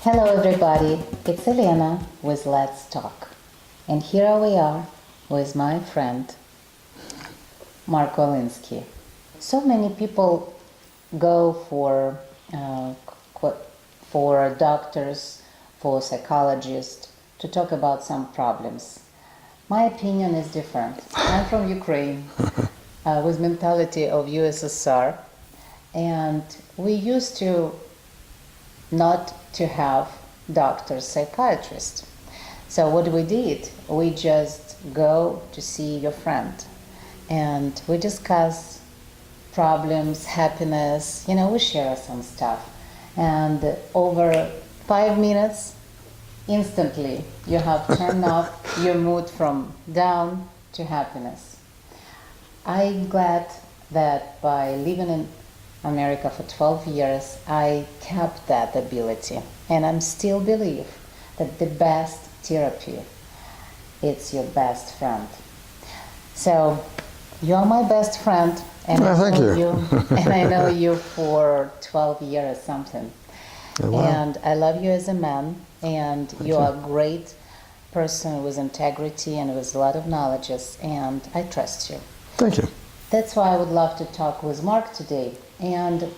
Hello everybody, it's Elena with Let's Talk. And here we are with my friend Mark Valinsky. So many people go for doctors, for psychologists to talk about some problems. My opinion is different. I'm from Ukraine with mentality of USSR, and we used to not to have doctors, psychiatrists. So what we did, we just go to see your friend and we discuss problems, happiness, we share some stuff. And over 5 minutes, instantly you have turned off your mood from down to happiness. I'm glad that by living in America for 12 years, I kept that ability, and I still believe that the best therapy is your best friend. So you're my best friend, and thank you. And I know you for 12 years or something. Oh, wow. And I love you as a man, and you are a great person with integrity and with a lot of knowledge, and I trust you. Thank you. That's why I would love to talk with Mark today. And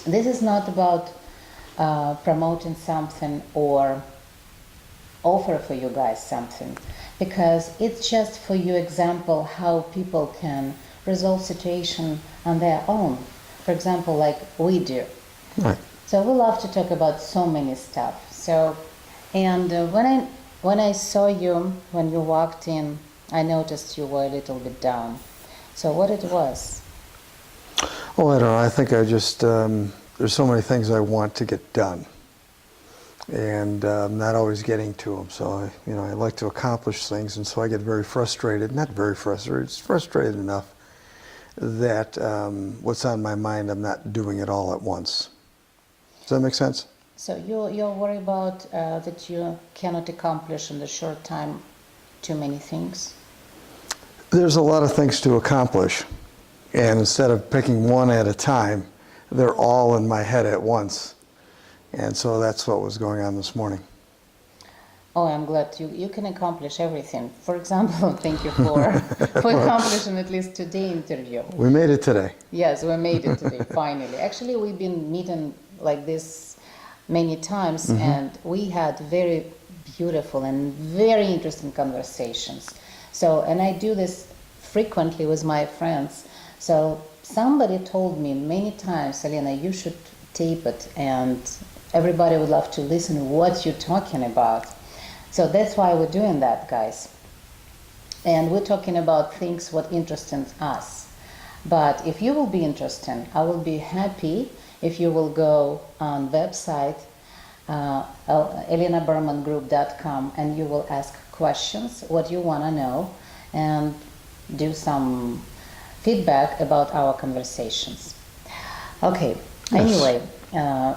this is not about promoting something or offer for you guys something, because it's just for you example how people can resolve situation on their own. For example, like we do. Right. So we love to talk about so many stuff. So, and when I saw you when you walked in, I noticed you were a little bit down. So what it was? Well, I don't know. I think I just, there's so many things I want to get done, and not always getting to them. So, I like to accomplish things, and so I get very frustrated. Not very frustrated, it's frustrated enough that what's on my mind, I'm not doing it all at once. Does that make sense? So you're worried about that you cannot accomplish in the short time too many things? There's a lot of things to accomplish, and instead of picking one at a time, they're all in my head at once. And so that's what was going on this morning. Oh, I'm glad you can accomplish everything. For example, thank you for accomplishing at least today's interview. We made it today. Yes, we made it today, finally. Actually, we've been meeting like this many times, and we had very beautiful and very interesting conversations. So, and I do this frequently with my friends. So somebody told me many times, Elena, you should tape it, and everybody would love to listen to what you're talking about. So that's why we're doing that, guys. And we're talking about things what interesting us. But if you will be interested, I will be happy if you will go on website, elenabermangroup.com, and you will ask questions, what you want to know, and do some feedback about our conversations. Okay, anyway,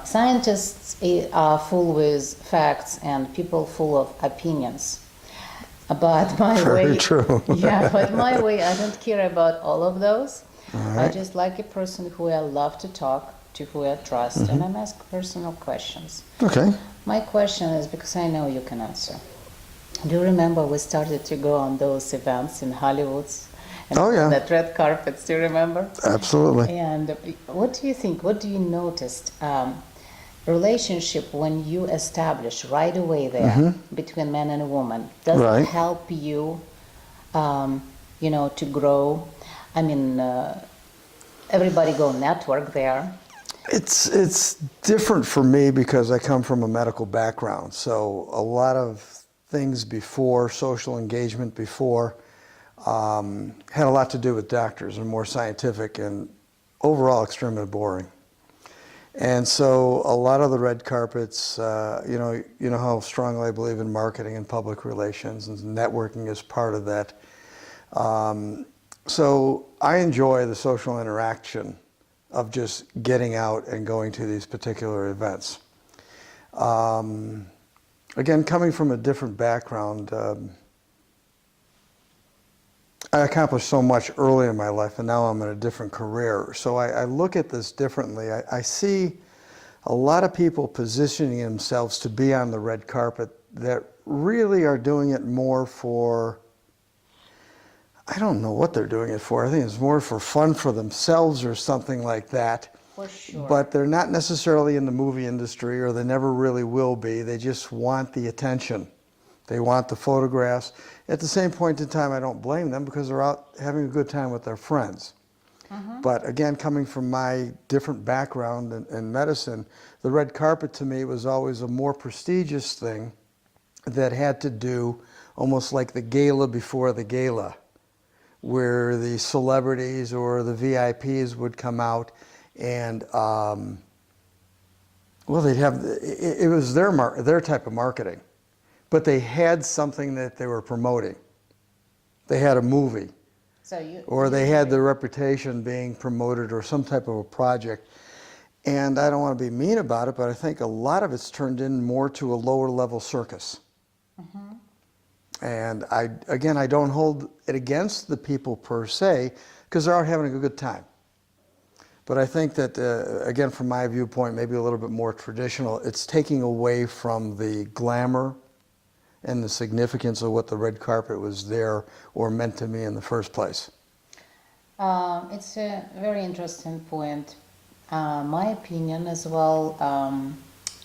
scientists are full with facts and people full of opinions. But my Very way, true. yeah, but my way, I don't care about all of those. All I right. just like a person who I love to talk to, who I trust, and I'm ask personal questions. Okay. My question is because I know you can answer. Do you remember we started to go on those events in Hollywood? And Oh, yeah. That red carpet, do you remember? Absolutely. And what do you think? What do you notice? Relationship when you establish right away there between man and woman, does Right. it help you, to grow? I mean, everybody go network there. It's different for me because I come from a medical background. So a lot of things before, social engagement before, had a lot to do with doctors and more scientific and overall extremely boring. And so a lot of the red carpets, you know how strongly I believe in marketing and public relations, and networking is part of that. So I enjoy the social interaction of just getting out and going to these particular events. Again, coming from a different background, I accomplished so much early in my life, and now I'm in a different career. So I look at this differently. I see a lot of people positioning themselves to be on the red carpet that really are doing it more for, I don't know what they're doing it for. I think it's more for fun for themselves or something like that. For sure. But they're not necessarily in the movie industry, or they never really will be. They just want the attention. They want the photographs. At the same point in time, I don't blame them because they're out having a good time with their friends. But again, coming from my different background in medicine, the red carpet to me was always a more prestigious thing that had to do almost like the gala before the gala, where the celebrities or the VIPs would come out and, well, they'd have, it was their type of marketing, but they had something that they were promoting. They had a movie. Or they had their reputation being promoted or some type of a project. And I don't want to be mean about it, but I think a lot of it's turned in more to a lower level circus. And I don't hold it against the people per se, because they're out having a good time. But I think that, again, from my viewpoint, maybe a little bit more traditional, it's taking away from the glamour and the significance of what the red carpet was there or meant to me in the first place. It's a very interesting point. My opinion as well,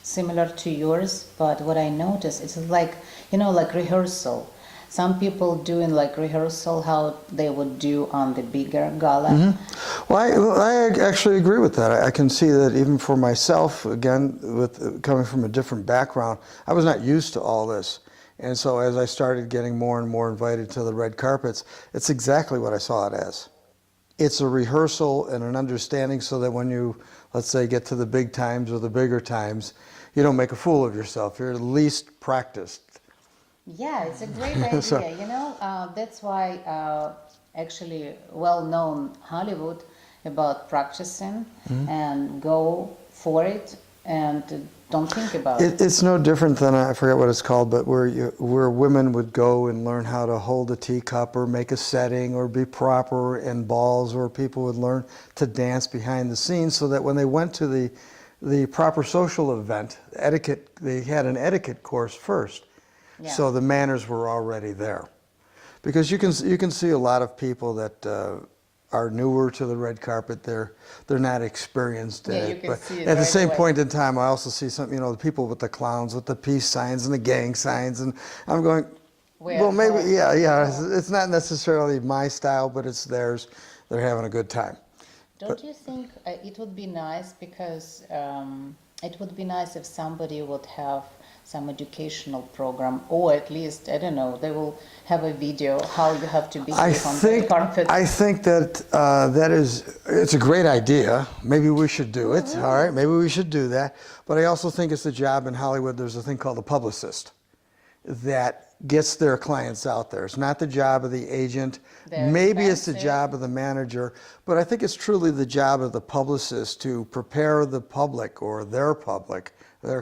similar to yours, but what I notice, it's like, like rehearsal. Some people doing like rehearsal, how they would do on the bigger gala. Well, I actually agree with that. I can see that even for myself, again, with coming from a different background, I was not used to all this. And so as I started getting more and more invited to the red carpets, it's exactly what I saw it as. It's a rehearsal and an understanding so that when you, let's say, get to the big times or the bigger times, you don't make a fool of yourself. You're at least practiced. Yeah, it's a great idea. That's why actually well-known Hollywood about practicing and go for it and don't think about it. It's no different than, I forget what it's called, but where women would go and learn how to hold a teacup or make a setting or be proper in balls, or people would learn to dance behind the scenes so that when they went to the proper social event, etiquette, they had an etiquette course first. Yeah. So the manners were already there. Because you can see a lot of people that are newer to the red carpet. They're not experienced in Yeah, it. you can But see it at the right same away. point in time, I also see some, the people with the clowns with the peace signs and the gang signs, and I'm going, well, maybe, yeah. It's not necessarily my style, but it's theirs. They're having a good time. Don't you think it would be nice, because it would be nice if somebody would have some educational program, or at least, I don't know, they will have a video how you have to behave on the carpet. I think that it's a great idea. Maybe we should do it. All right, maybe we should do that. But I also think it's a job in Hollywood. There's a thing called a publicist that gets their clients out there. It's not the job of the agent. Maybe it's the job of the manager, but I think it's truly the job of the publicist to prepare the public or their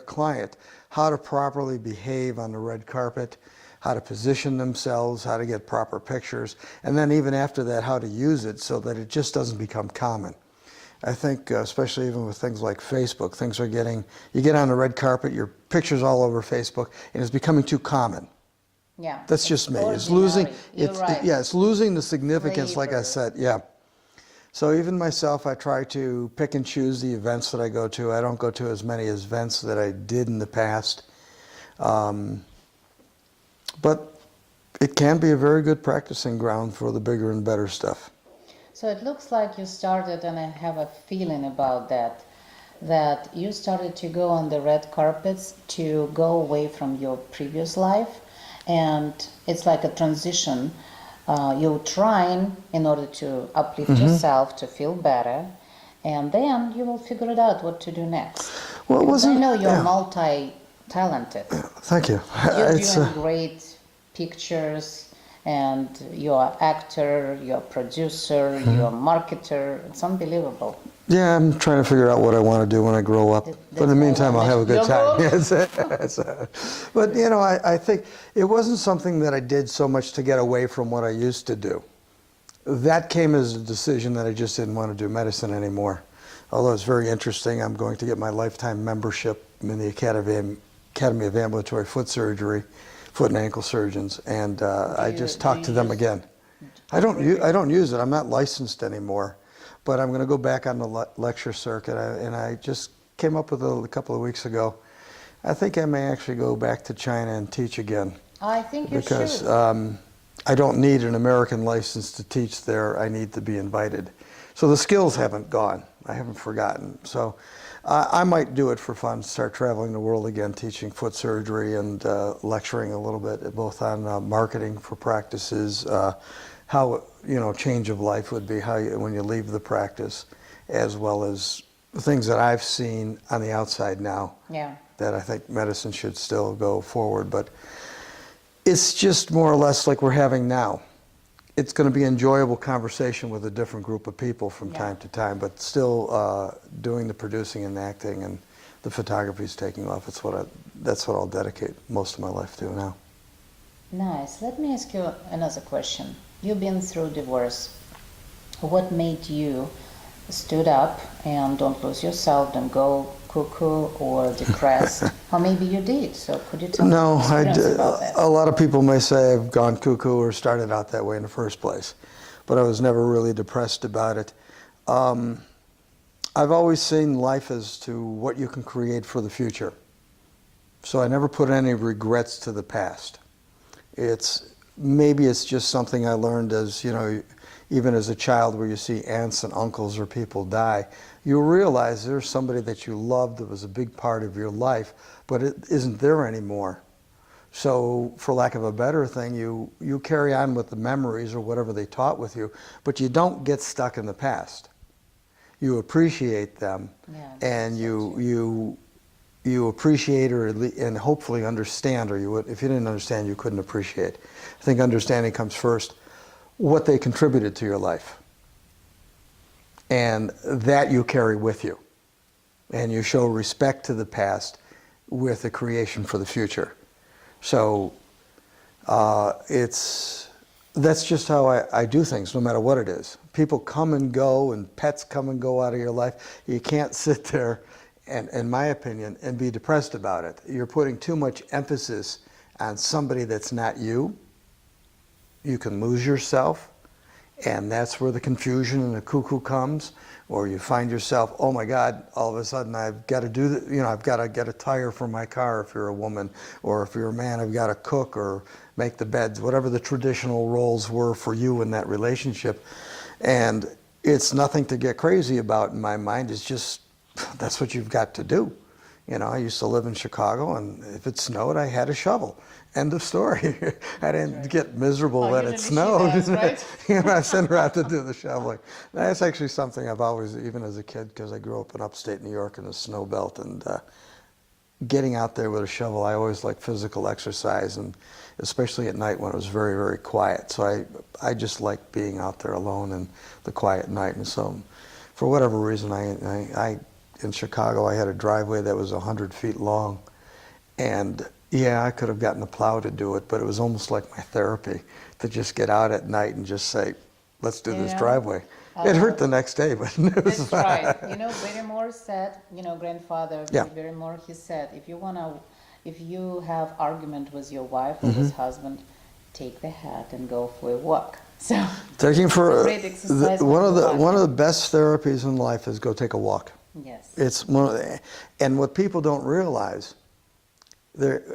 client, how to properly behave on the red carpet, how to position themselves, how to get proper pictures, and then even after that, how to use it so that it just doesn't become common. I think, especially even with things like Facebook, things are getting, you get on the red carpet, your picture's all over Facebook, and it's becoming too common. Yeah. That's just me. It's losing, it's losing the significance, like I said, yeah. So even myself, I try to pick and choose the events that I go to. I don't go to as many events that I did in the past. But it can be a very good practicing ground for the bigger and better stuff. So it looks like you started, and I have a feeling about that you started to go on the red carpets to go away from your previous life, and it's like a transition. You're trying in order to uplift yourself, to feel better, and then you will figure it out what to do next. Well, because I know you're multi-talented. Thank you. You're doing great pictures, and you're an actor, you're a producer, you're a marketer. It's unbelievable. Yeah, I'm trying to figure out what I want to do when I grow up. But in the meantime, I'll have a good time. But, I think it wasn't something that I did so much to get away from what I used to do. That came as a decision that I just didn't want to do medicine anymore. although it's very interesting, I'm going to get my lifetime membership in the Academy of Ambulatory Foot Surgery, foot and ankle surgeons, and I just talked to them again. I don't use it. I'm not licensed anymore, but I'm going to go back on the lecture circuit, and I just came up with a couple of weeks ago. I think I may actually go back to China and teach again. I think you because should. I don't need an American license to teach there. I need to be invited. So the skills haven't gone. I haven't forgotten. So I might do it for fun, start traveling the world again, teaching foot surgery and lecturing a little bit, both on marketing for practices, how, change of life would be, when you leave the practice, as well as the things that I've seen on the outside now. Yeah. That I think medicine should still go forward. But it's just more or less like we're having now. It's going to be enjoyable conversation with a different group of people from time to time, but still doing the producing and acting, and the photography is taking off. That's what I'll dedicate most of my life to now. Nice. Let me ask you another question. You've been through divorce. What made you stood up and don't lose yourself, don't go cuckoo or depressed? Or maybe you did, so could you tell me your experience about that? A lot of people may say I've gone cuckoo or started out that way in the first place, but I was never really depressed about it. I've always seen life as to what you can create for the future. So I never put any regrets to the past. Maybe it's just something I learned as, even as a child, where you see aunts and uncles or people die, you realize there's somebody that you loved that was a big part of your life, but it isn't there anymore. So for lack of a better thing, you carry on with the memories or whatever they taught with you, but you don't get stuck in the past. You appreciate them, and you appreciate and hopefully understand, or if you didn't understand, you couldn't appreciate. I think understanding comes first, what they contributed to your life. And that you carry with you. And you show respect to the past with a creation for the future. So that's just how I do things, no matter what it is. People come and go, and pets come and go out of your life. You can't sit there, and in my opinion, and be depressed about it. You're putting too much emphasis on somebody that's not you. You can lose yourself, and that's where the confusion and the cuckoo comes, or you find yourself, oh my God, all of a sudden I've got to do I've got to get a tire for my car if you're a woman, or if you're a man, I've got to cook or make the beds, whatever the traditional roles were for you in that relationship. And it's nothing to get crazy about in my mind. It's just, that's what you've got to do. I used to live in Chicago, and if it snowed, I had a shovel. End of story. I didn't get miserable that it snowed. Right? I sent her out to do the shoveling. That's actually something I've always, even as a kid, because I grew up in upstate New York in the snow belt, and getting out there with a shovel, I always liked physical exercise, and especially at night when it was very, very quiet. So I just liked being out there alone in the quiet night. And so for whatever reason, in Chicago, I had a driveway that was 100 feet long, and I could have gotten a plow to do it, but it was almost like my therapy to just get out at night and just say, let's do this driveway. It hurt the next day, but it was That's fine. right. Barrymore said, grandfather Barrymore, he said, if you have argument with your wife or with husband, take the hat and go for a walk. So Taking for great exercise. one of the best therapies in life is go take a walk. Yes. It's and what people don't realize,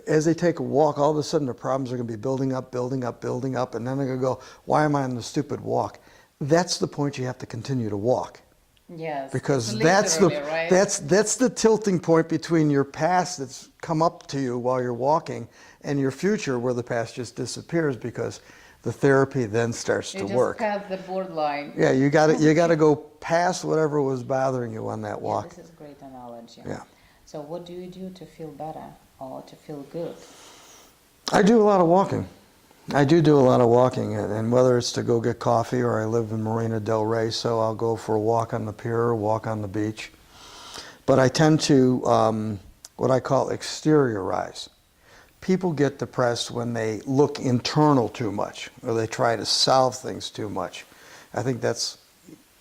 as they take a walk, all of a sudden their problems are going to be building up, and then they're going to go, why am I on the stupid walk? That's the point you have to continue to walk. Yes. Because right? that's the tilting point between your past that's come up to you while you're walking and your future, where the past just disappears because the therapy then starts to work. You just pass the borderline. Yeah, you got to go past whatever was bothering you on that walk. Yeah, this is a great analogy. Yeah. So what do you do to feel better or to feel good? I do a lot of walking. I do a lot of walking, and whether it's to go get coffee, or I live in Marina del Rey, so I'll go for a walk on the pier or walk on the beach. But I tend to what I call exteriorize. People get depressed when they look internal too much, or they try to solve things too much. I think that's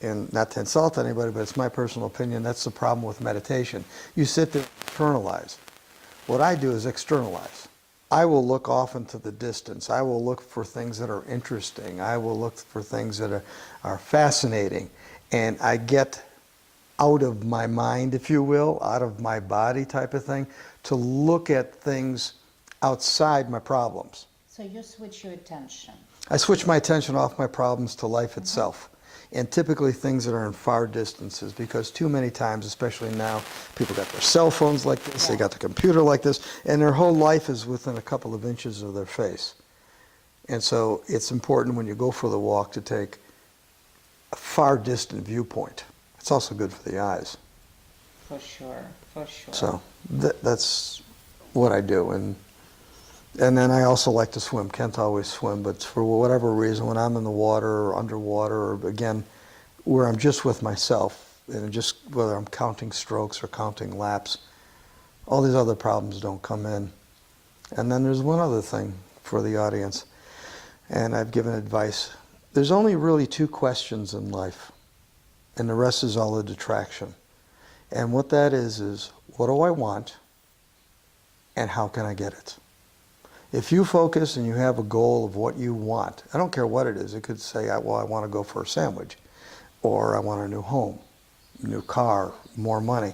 and not to insult anybody, but it's my personal opinion, that's the problem with meditation. You sit there and internalize. What I do is externalize. I will look off into the distance. I will look for things that are interesting. I will look for things that are fascinating. And I get out of my mind, if you will, out of my body type of thing, to look at things outside my problems. So you switch your attention. I switch my attention off my problems to life itself. And typically things that are in far distances, because too many times, especially now, people got their cell phones like this, they got the computer like this, and their whole life is within a couple of inches of their face. And so it's important when you go for the walk to take a far distant viewpoint. It's also good for the eyes. For sure, for sure. So that's what I do. And then I also like to swim. Can't always swim, but for whatever reason, when I'm in the water or underwater, or again, where I'm just with myself, and just whether I'm counting strokes or counting laps, all these other problems don't come in. And then there's one other thing for the audience, and I've given advice. There's only really two questions in life, and the rest is all a detraction. And what that is what do I want, and how can I get it? If you focus and you have a goal of what you want, I don't care what it is. It could say, well, I want to go for a sandwich, or I want a new home, a new car, more money.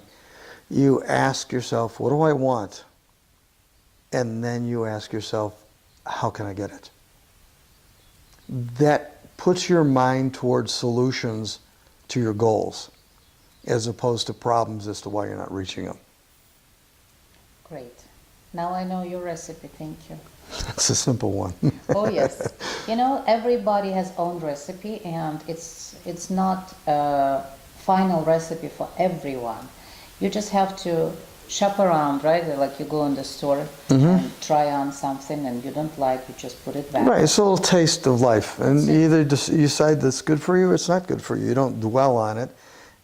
You ask yourself, what do I want? And then you ask yourself, how can I get it? That puts your mind towards solutions to your goals, as opposed to problems as to why you're not reaching them. Great. Now I know your recipe, thank you. It's a simple one. Oh yes. You know, everybody has own recipe, and it's not a final recipe for everyone. You just have to shop around, right? Like you go in the store and try on something and you don't like, you just put it back. Right, it's a little taste of life. And you either you decide that's good for you or it's not good for you. You don't dwell on it,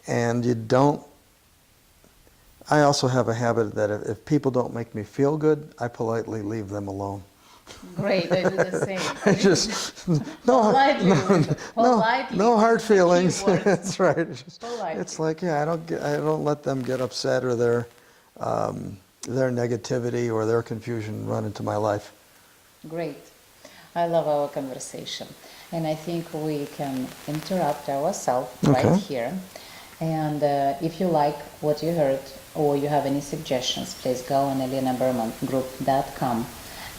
and you don't. I also have a habit that if people don't make me feel good, I politely leave them alone. Great, I do the same. I just Politely, no hard feelings. keywords. That's right. Politely. It's like, yeah, I don't let them get upset or their negativity or their confusion run into my life. Great. I love our conversation. And I think we can interrupt ourselves right here. And if you like what you heard or you have any suggestions, please go on elenabermangroup.com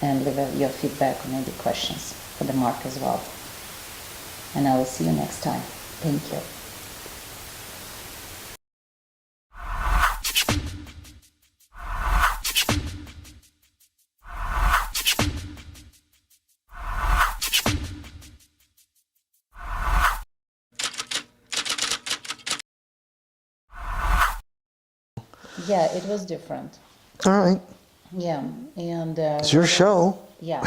and leave your feedback or maybe questions for the Mark as well. And I will see you next time. Thank you. Yeah, it was different. All right. Yeah, and It's your show. yeah.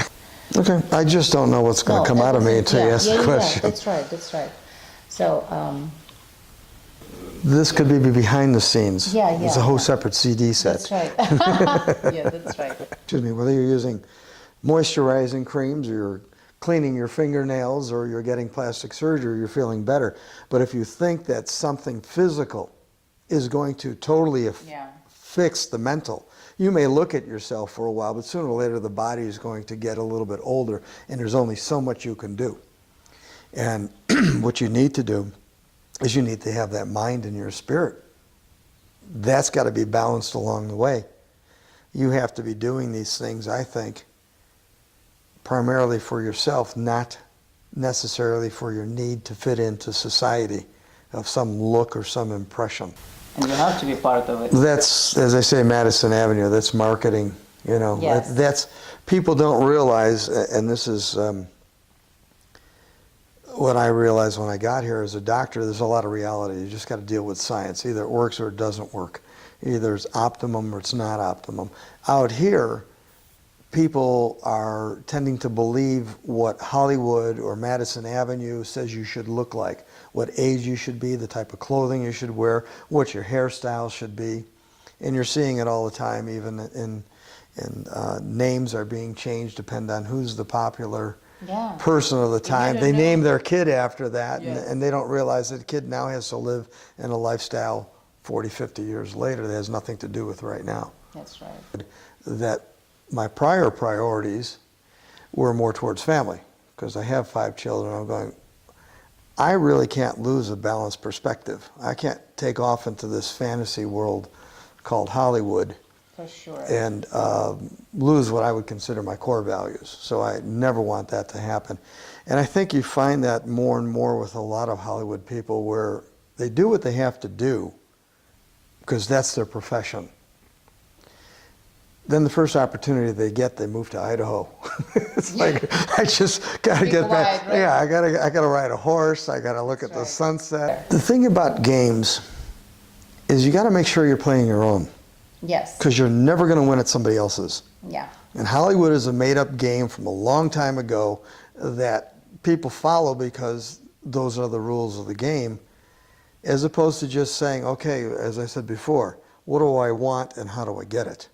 Okay. I just don't know what's going to come out of me until you ask the question. That's right. That's right. So. This could be behind the scenes. Yeah. It's a whole separate CD set. That's right. Yeah, that's right. Excuse me. Whether you're using moisturizing creams, or you're cleaning your fingernails, or you're getting plastic surgery, you're feeling better. But if you think that something physical is going to totally fix the mental, you may look at yourself for a while, but sooner or later the body is going to get a little bit older, and there's only so much you can do. And what you need to do is you need to have that mind in your spirit. That's got to be balanced along the way. You have to be doing these things, I think, primarily for yourself, not necessarily for your need to fit into society of some look or some impression. And you have to be part of it. That's, as I say, Madison Avenue. That's marketing. You know, yes. That's people don't realize, and this is what I realized when I got here as a doctor. There's a lot of reality. You just got to deal with science. Either it works or it doesn't work. Either it's optimum or it's not optimum. Out here, people are tending to believe what Hollywood or Madison Avenue says you should look like, what age you should be, the type of clothing you should wear, what your hairstyle should be. And you're seeing it all the time, even in names are being changed depending on who's the popular person of the time. don't They know. name their kid after that, Yes. and they don't realize that the kid now has to live in a lifestyle 40, 50 years later that has nothing to do with right now. That's right. That my prior priorities were more towards family, because I have 5 children. I'm going, I really can't lose a balanced perspective. I can't take off into this fantasy world called Hollywood For sure. and lose what I would consider my core values. So I never want that to happen. And I think you find that more and more with a lot of Hollywood people, where they do what they have to do because that's their profession. Then the first opportunity they get, they move to Idaho. It's like, I just got to Be get back. quiet, right? Yeah, I got to ride a horse. I got to look at the right. sunset. The thing about games is you got to make sure you're playing your own, Yes. because you're never going to win at somebody else's. Yeah. And Hollywood is a made-up game from a long time ago that people follow because those are the rules of the game, as opposed to just saying, okay, as I said before, what do I want and how do I get it?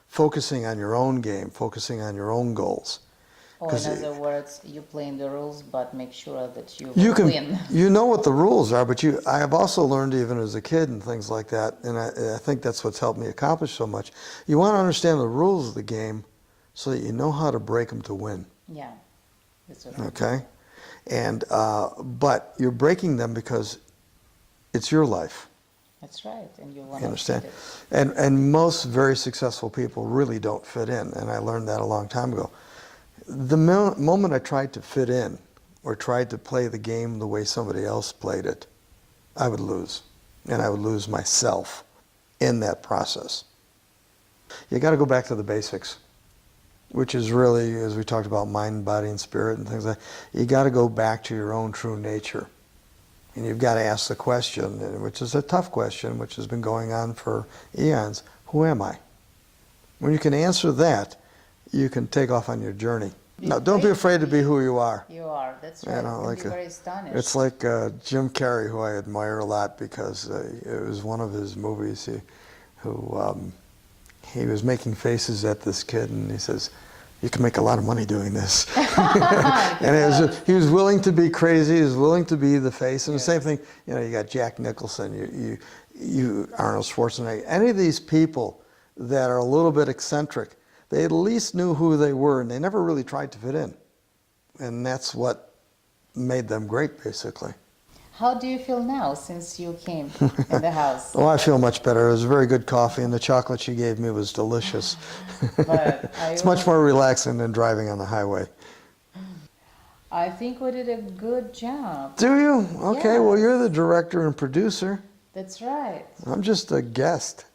Focusing on your own game, focusing on your own goals. Or 'Cause in other words, you playing the rules, but make sure that you You will can, win. you know what the rules are, but I have also learned even as a kid and things like that, and I think that's what's helped me accomplish so much. You want to understand the rules of the game so that you know how to break them to win. Yeah. That's right. Okay? And, but you're breaking them because it's your life. That's right. And you want You to understand? it. And most very successful people really don't fit in, and I learned that a long time ago. The moment I tried to fit in or tried to play the game the way somebody else played it, I would lose. And I would lose myself in that process. You got to go back to the basics, which is really, as we talked about, mind, body, and spirit and things like that. You got to go back to your own true nature. And you've got to ask the question, which is a tough question, which has been going on for eons, who am I? When you can answer that, you can take off on your journey. Now, don't be afraid to be who you are. You are. That's right. You know, You like can be very astonished. it's like Jim Carrey, who I admire a lot because it was one of his movies. He was making faces at this kid, and he says, "You can make a lot of money doing this." And he was willing to be crazy. He was willing to be the face. And the same thing, you know, you got Jack Nicholson, you Arnold Schwarzenegger. Any of these people that are a little bit eccentric, they at least knew who they were, and they never really tried to fit in. And that's what made them great, basically. How do you feel now since you came in the house? Oh, I feel much better. It was very good coffee, and the chocolate she gave me was delicious. But It's much more relaxing than driving on the highway. I think we did a good job. Do you? Okay, well, Yes. you're the director and producer. That's right. I'm just a guest.